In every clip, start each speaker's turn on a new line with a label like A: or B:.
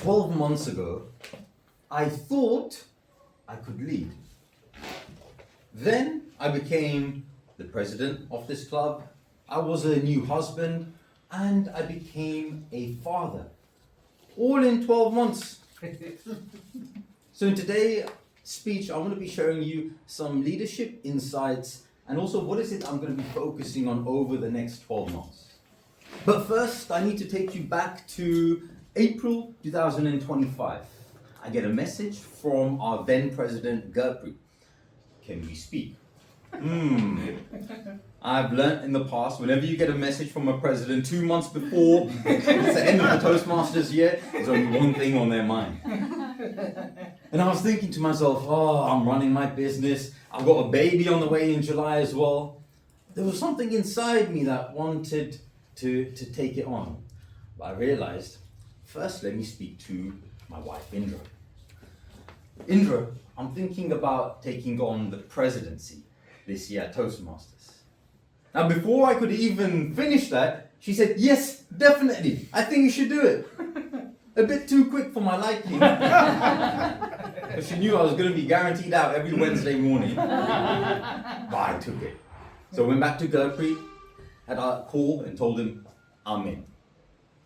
A: 12 months ago, I thought I could lead. Then I became the president of this club, I was a new husband, and I became a father. All in 12 months. So in today's speech, I want to be sharing you some leadership insights and also what is it I'm going to be focusing on over the next 12 months. But first, I need to take you back to April 2025. I get a message from our then president, Berkeley. Can we speak? I've learnt in the past, whenever you get a message from a president 2 months before it's the end of the Toastmasters year, there's only one thing on their mind. And I was thinking to myself, I'm running my business. I've got a baby on the way in July as well. There was something inside me that wanted to take it on. But I realized, first let me speak to my wife, Indra. Indra, I'm thinking about taking on the presidency this year at Toastmasters. Now, before I could even finish that, she said, yes, definitely. I think you should do it. A bit too quick for my liking. But she knew I was going to be guaranteed out every Wednesday morning. But I took it. So I went back to Berkeley, had a call and told him, I'm in.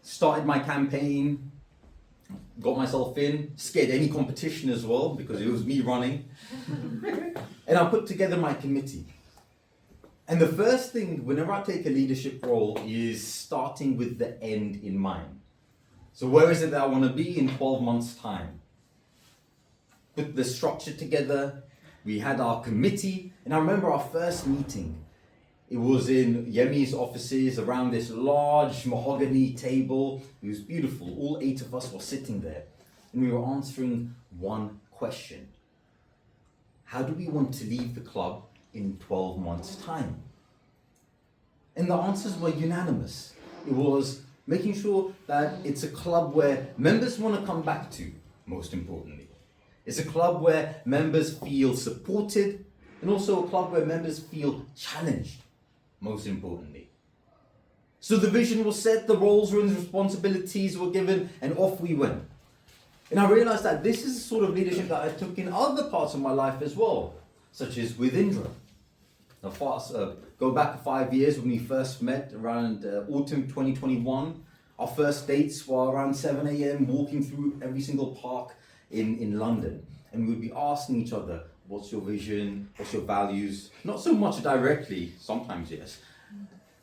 A: Started my campaign, got myself in, scared any competition as well because it was me running. And I put together my committee. And the first thing, whenever I take a leadership role, is starting with the end in mind. So where is it that I want to be in 12 months' time? Put the structure together. We had our committee. And I remember our first meeting. It was in Yemi's offices around this large mahogany table. It was beautiful. All 8 of us were sitting there. And we were answering one question. How do we want to leave the club in 12 months' time? And the answers were unanimous. It was making sure that it's a club where members want to come back to, most importantly. It's a club where members feel supported, and also a club where members feel challenged, most importantly. So the vision was set, the roles and responsibilities were given, and off we went. And I realized that this is the sort of leadership that I took in other parts of my life as well, such as with Indra. Now, go back 5 years when we first met around autumn 2021. Our first dates were around 7 a.m. walking through every single park in London. And we would be asking each other, what's your vision? What's your values? Not so much directly, sometimes yes.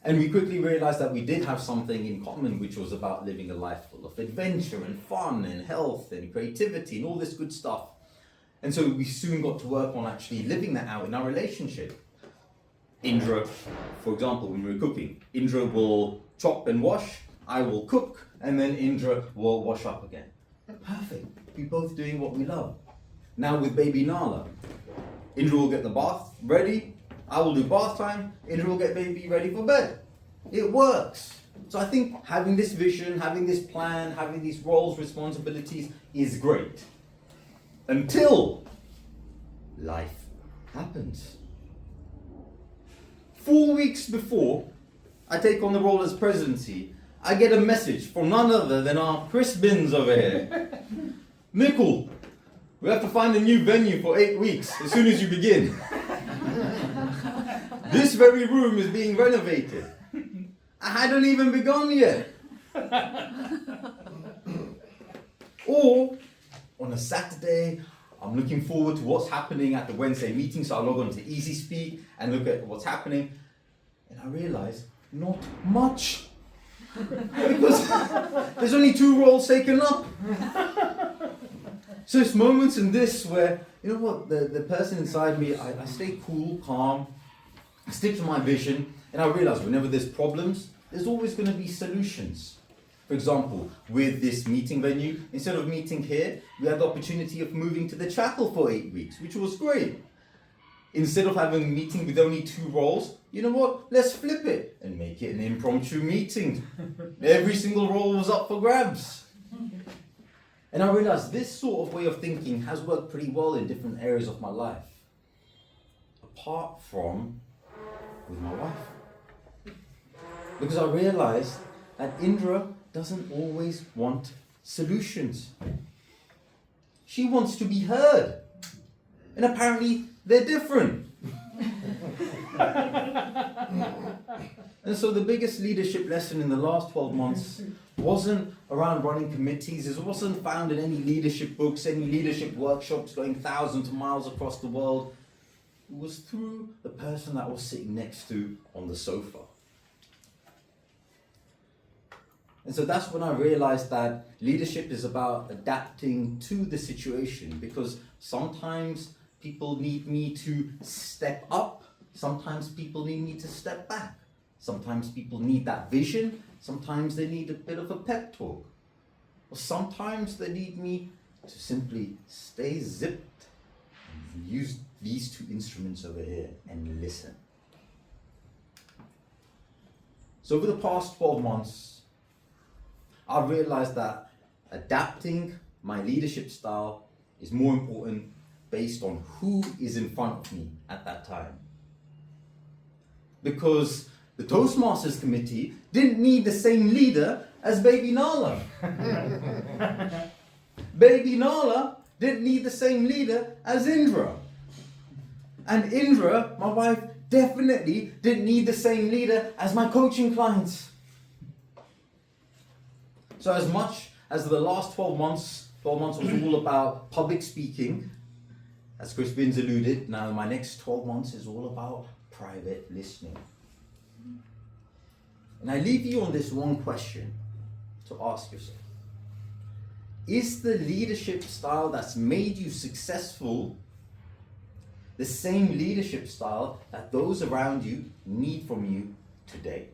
A: And we quickly realized that we did have something in common, which was about living a life full of adventure and fun and health and creativity and all this good stuff. And so we soon got to work on actually living that out in our relationship. Indra, for example, when we were cooking, Indra will chop and wash, I will cook, and then Indra will wash up again. Perfect. We're both doing what we love. Now with baby Nala, Indra will get the bath ready, I will do bath time, Indra will get baby ready for bed. It works. So I think having this vision, having this plan, having these roles, responsibilities is great. Until life happens. 4 weeks before I take on the role as presidency, I get a message from none other than our Chris Binns over here. Nikul, we have to find a new venue for 8 weeks as soon as you begin. This very room is being renovated. I hadn't even begun yet. Or on a Saturday, I'm looking forward to what's happening at the Wednesday meeting, so I log on to Easy Speak and look at what's happening. And I realize not much. Because there's only 2 roles taken up. So it's moments in this where, you know what, the person inside me, I stay cool, calm, I stick to my vision, and I realize whenever there's problems, there's always going to be solutions. For example, with this meeting venue, instead of meeting here, we had the opportunity of moving to the chapel for 8 weeks, which was great. Instead of having a meeting with only 2 roles, you know what, let's flip it and make it an impromptu meeting. Every single role was up for grabs. And I realized this sort of way of thinking has worked pretty well in different areas of my life. Apart from with my wife. Because I realized that Indra doesn't always want solutions. She wants to be heard. And apparently they're different. And so the biggest leadership lesson in the last 12 months wasn't around running committees. It wasn't found in any leadership books, any leadership workshops going thousands of miles across the world. It was through the person that was sitting next to on the sofa. And so that's when I realized that leadership is about adapting to the situation, because sometimes people need me to step up, sometimes people need me to step back. Sometimes people need that vision, sometimes they need a bit of a pep talk. Or sometimes they need me to simply stay zipped and use these two instruments over here and listen. So over the past 12 months, I've realized that adapting my leadership style is more important based on who is in front of me at that time. Because the Toastmasters committee didn't need the same leader as Baby Nala. Baby Nala didn't need the same leader as Indra. And Indra, my wife, definitely didn't need the same leader as my coaching clients. So as much as the last 12 months was all about public speaking, as Chris Binns alluded, now my next 12 months is all about private listening. And I leave you on this one question to ask yourself. Is the leadership style that's made you successful the same leadership style that those around you need from you today?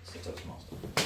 A: It's a Toastmaster.